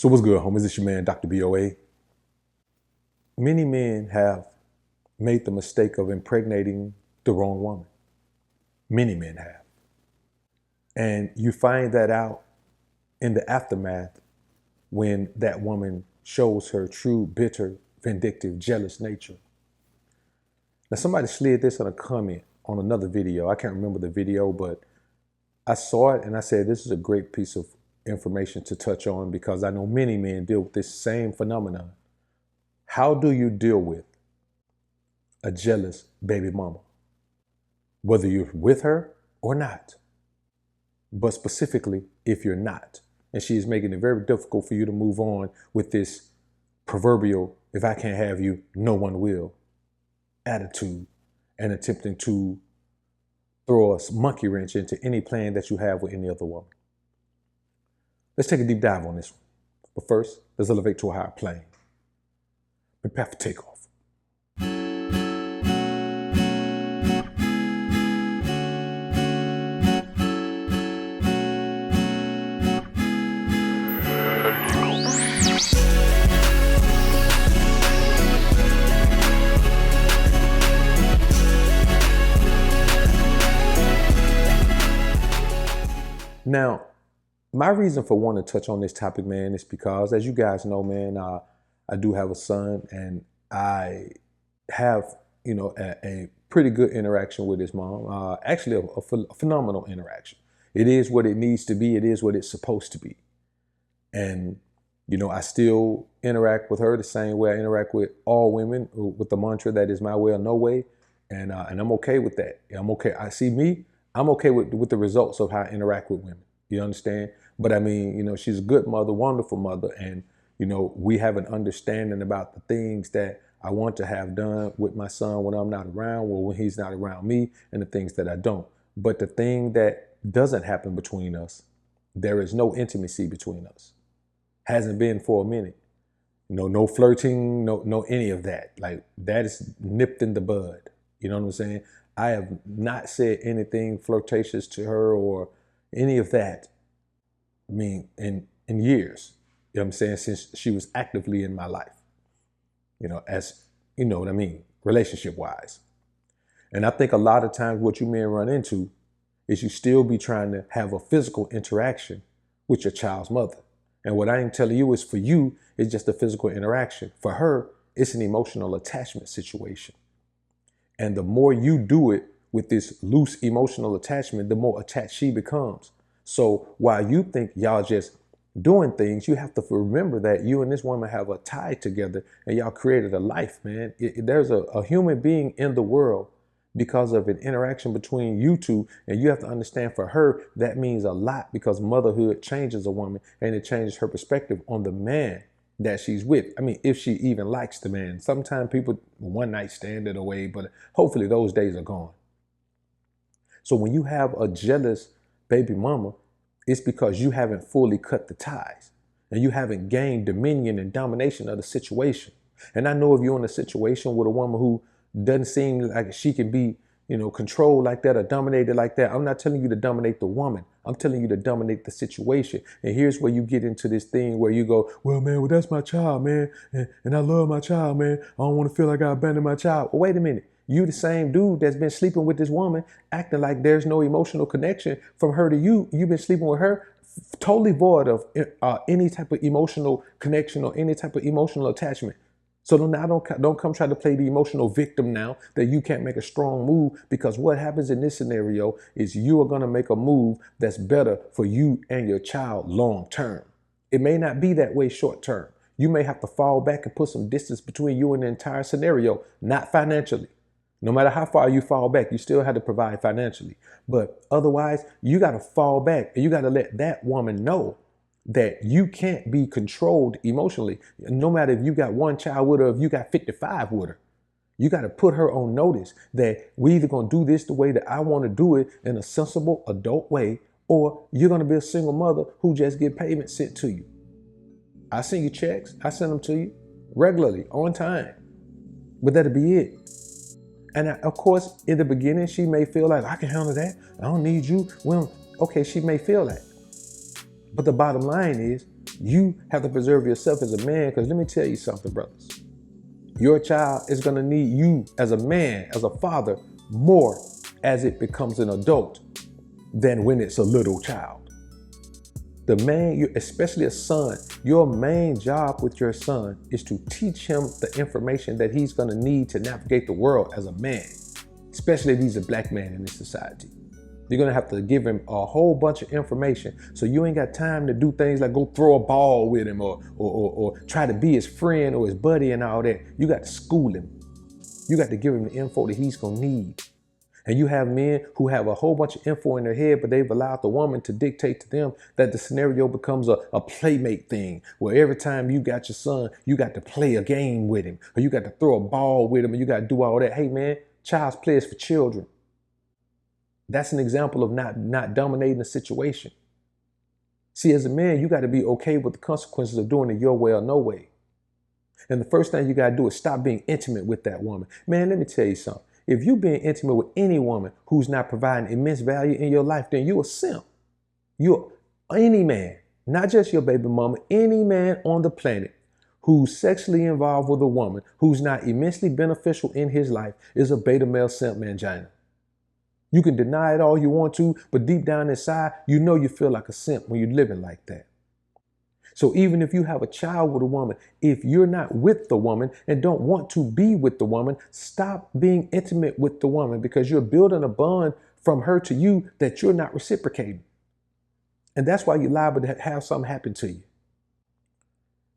So what's good, homies? It's your man, Dr. BOA. Many men have made the mistake of impregnating the wrong woman. Many men have. And you find that out in the aftermath when that woman shows her true, bitter, vindictive, jealous nature. Now, somebody slid this in a comment on another video. I can't remember the video, but I saw it and I said, this is a great piece of information to touch on because I know many men deal with this same phenomenon. How do you deal with a jealous baby mama? Whether you're with her or not, but specifically if you're not, and she's making it very difficult for you to move on with this proverbial, if I can't have you, no one will attitude, and attempting to throw a monkey wrench into any plan that you have with any other woman. Let's take a deep dive on this one. But first, let's elevate to a higher plane. Prepare for takeoff. Now, my reason for wanting to touch on this topic, man, is because, as you guys know, man, I do have a son, and I have, a pretty good interaction with his mom. Actually, a phenomenal interaction. It is what it needs to be. It is what it's supposed to be. And, I still interact with her the same way I interact with all women, with the mantra that is my way or no way. And I'm okay with that. I'm okay. I'm okay with the results of how I interact with women. You understand? But I mean, she's a good mother, wonderful mother. And, we have an understanding about the things that I want to have done with my son when I'm not around, or when he's not around me, and the things that I don't. But the thing that doesn't happen between us, there is no intimacy between us. Hasn't been for a minute. No flirting, no any of that. Like, that is nipped in the bud. You know what I'm saying? I have not said anything flirtatious to her or any of that. I mean, in years, you know what I'm saying, since she was actively in my life, as you know what I mean, relationship wise. And I think a lot of times what you men run into is you still be trying to have a physical interaction with your child's mother. And what I am telling you is, for you, it's just a physical interaction. For her, it's an emotional attachment situation. And the more you do it with this loose emotional attachment, the more attached she becomes. So while you think y'all just doing things, you have to remember that you and this woman have a tie together, and y'all created a life, man. There's a human being in the world because of an interaction between you two. And you have to understand, for her, that means a lot, because motherhood changes a woman, and it changes her perspective on the man that she's with. I mean, if she even likes the man. Sometimes people one night stand it away, but hopefully those days are gone. So when you have a jealous baby mama, it's because you haven't fully cut the ties, and you haven't gained dominion and domination of the situation. And I know if you're in a situation with a woman who doesn't seem like she can be, controlled like that or dominated like that, I'm not telling you to dominate the woman. I'm telling you to dominate the situation. And here's where you get into this thing where you go, well, man, that's my child, man. And I love my child, man. I don't want to feel like I abandoned my child. Well, wait a minute. You the same dude that's been sleeping with this woman, acting like there's no emotional connection from her to you. You've been sleeping with her totally void of any type of emotional connection or any type of emotional attachment. So don't come try to play the emotional victim now that you can't make a strong move, because what happens in this scenario is you are going to make a move that's better for you and your child long term. It may not be that way short term. You may have to fall back and put some distance between you and the entire scenario, not financially. No matter how far you fall back, you still have to provide financially. But otherwise, you got to fall back, and you got to let that woman know that you can't be controlled emotionally. No matter if you got one child with her, or if you got 55 with her, you got to put her on notice that we either going to do this the way that I want to do it, in a sensible adult way, or you're going to be a single mother who just get payment sent to you. I send you checks. I send them to you regularly, on time. But that'll be it. And of course, in the beginning, she may feel like, I can handle that. I don't need you. Well, okay, she may feel that. But the bottom line is, You have to preserve yourself as a man, because let me tell you something, brothers. Your child is going to need you as a man, as a father, more as it becomes an adult than when it's a little child. The man, especially a son, your main job with your son is to teach him the information that he's going to need to navigate the world as a man, especially if he's a black man in this society. You're going to have to give him a whole bunch of information. So you ain't got time to do things like go throw a ball with him or try to be his friend or his buddy and all that. You got to school him. You got to give him the info that he's going to need. And you have men who have a whole bunch of info in their head, but they've allowed the woman to dictate to them that the scenario becomes a playmate thing, where every time you got your son, you got to play a game with him, or you got to throw a ball with him, and you got to do all that. Hey man, child's play is for children. That's an example of not dominating the situation. See, as a man, you got to be okay with the consequences of doing it your way or no way. And the first thing you got to do is stop being intimate with that woman. Man, let me tell you something. If you're being intimate with any woman who's not providing immense value in your life, then you're a simp. You're any man, not just your baby mama, any man on the planet who's sexually involved with a woman who's not immensely beneficial in his life is a beta male simp mangina. You can deny it all you want to, but deep down inside, you know you feel like a simp when you're living like that. So even if you have a child with a woman, if you're not with the woman and don't want to be with the woman, stop being intimate with the woman, because you're building a bond from her to you that you're not reciprocating. And that's why you're liable to have something happen to you.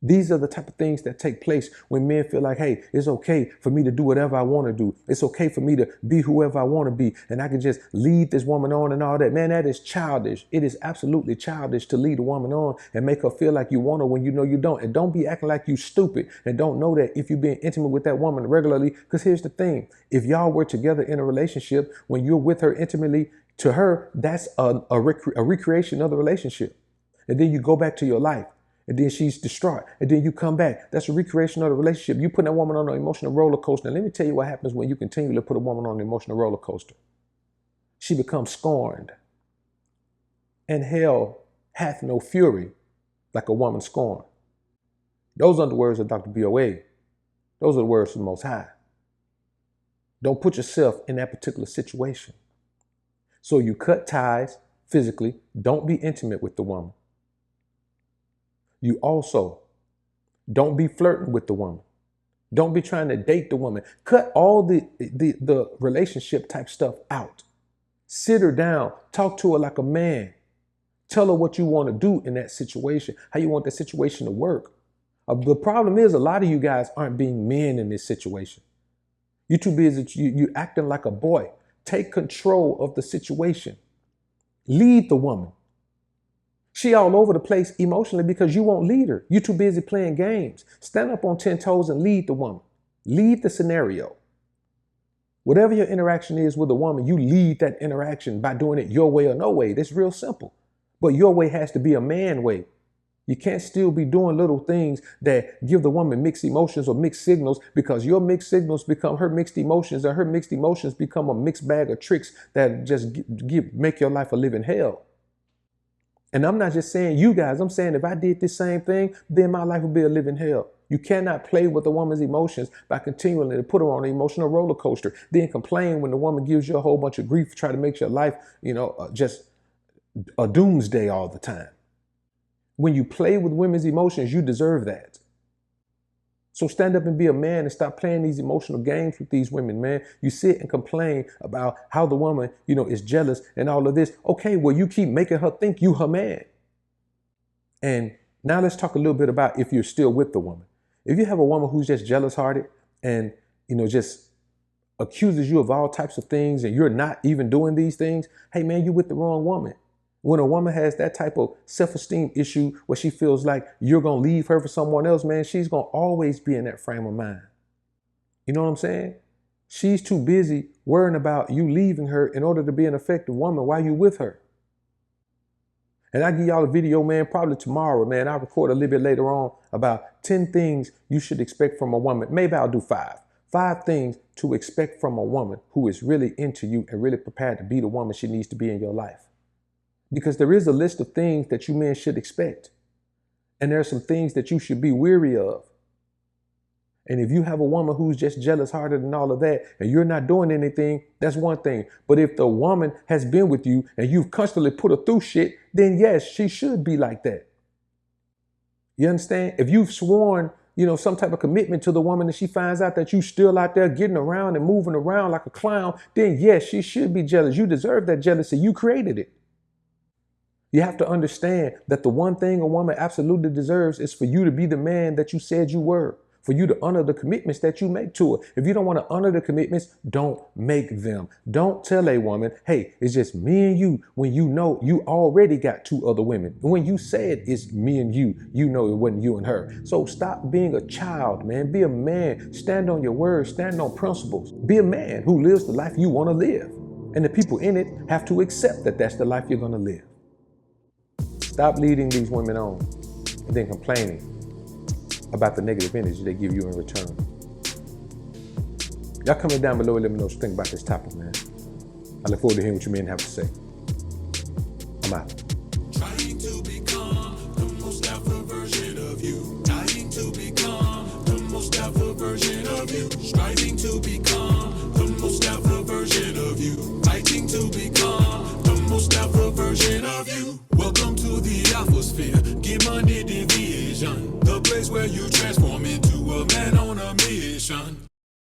These are the type of things that take place when men feel like, hey, it's okay for me to do whatever I want to do. It's okay for me to be whoever I want to be. And I can just lead this woman on and all that. Man, that is childish. It is absolutely childish to lead a woman on and make her feel like you want her when you know you don't. And don't be acting like you stupid and don't know that if you're being intimate with that woman regularly. Because here's the thing. If y'all were together in a relationship, when you're with her intimately, to her, that's a recreation of the relationship. And then you go back to your life. And then she's distraught. And then you come back. That's a recreation of the relationship. You put that woman on an emotional roller coaster. And let me tell you what happens when you continue to put a woman on an emotional roller coaster. She becomes scorned. And hell hath no fury like a woman scorned. Those aren't the words of Dr. B.O.A. Those are the words of the Most High. Don't put yourself in that particular situation. So you cut ties physically. Don't be intimate with the woman. You also don't be flirting with the woman. Don't be trying to date the woman. Cut all the relationship type stuff out. Sit her down. Talk to her like a man. Tell her what you want to do in that situation, how you want that situation to work. The problem is a lot of you guys aren't being men in this situation. You're too busy. You acting like a boy. Take control of the situation. Lead the woman. She all over the place emotionally because you won't lead her. You're too busy playing games. Stand up on 10 toes and lead the woman. Lead the scenario. Whatever your interaction is with a woman, you lead that interaction by doing it your way or no way. That's real simple. But your way has to be a man way. You can't still be doing little things that give the woman mixed emotions or mixed signals, because your mixed signals become her mixed emotions, and her mixed emotions become a mixed bag of tricks that just make your life a living hell. And I'm not just saying you guys, I'm saying if I did this same thing, then my life would be a living hell. You cannot play with a woman's emotions by continuing to put her on an emotional roller coaster, then complain when the woman gives you a whole bunch of grief, try to make your life, just a doomsday all the time. When you play with women's emotions, you deserve that. So stand up and be a man and stop playing these emotional games with these women, man. You sit and complain about how the woman, is jealous and all of this. Okay, well, you keep making her think you her man. And now let's talk a little bit about if you're still with the woman. If you have a woman who's just jealous-hearted and, just accuses you of all types of things and you're not even doing these things, hey, man, you're with the wrong woman. When a woman has that type of self-esteem issue where she feels like you're going to leave her for someone else, man, she's going to always be in that frame of mind. You know what I'm saying? She's too busy worrying about you leaving her in order to be an effective woman while you're with her. And I give y'all a video, man, probably tomorrow, man. I'll record a little bit later on about 10 things you should expect from a woman. Maybe I'll do 5. 5 things to expect from a woman who is really into you and really prepared to be the woman she needs to be in your life. Because there is a list of things that you men should expect. And there are some things that you should be weary of. And if you have a woman who's just jealous hearted and all of that, and you're not doing anything, that's one thing. But if the woman has been with you and you've constantly put her through shit, then yes, she should be like that. You understand? If you've sworn, some type of commitment to the woman and she finds out that you still out there getting around and moving around like a clown, then yes, she should be jealous. You deserve that jealousy. You created it. You have to understand that the one thing a woman absolutely deserves is for you to be the man that you said you were, for you to honor the commitments that you make to her. If you don't want to honor the commitments, don't make them. Don't tell a woman, hey, it's just me and you, when you know you already got 2 other women. When you said it's me and you know it wasn't you and her. So stop being a child, man. Be a man. Stand on your words. Stand on principles. Be a man who lives the life you want to live. And the people in it have to accept that that's the life you're going to live. Stop leading these women on and then complaining about the negative energy they give you in return. Y'all comment down below and let me know what you think about this topic, man. I look forward to hearing what you men have to say. I'm out. Trying to become the most alpha version of you. Trying to become the most alpha version of you. Striving to become the most alpha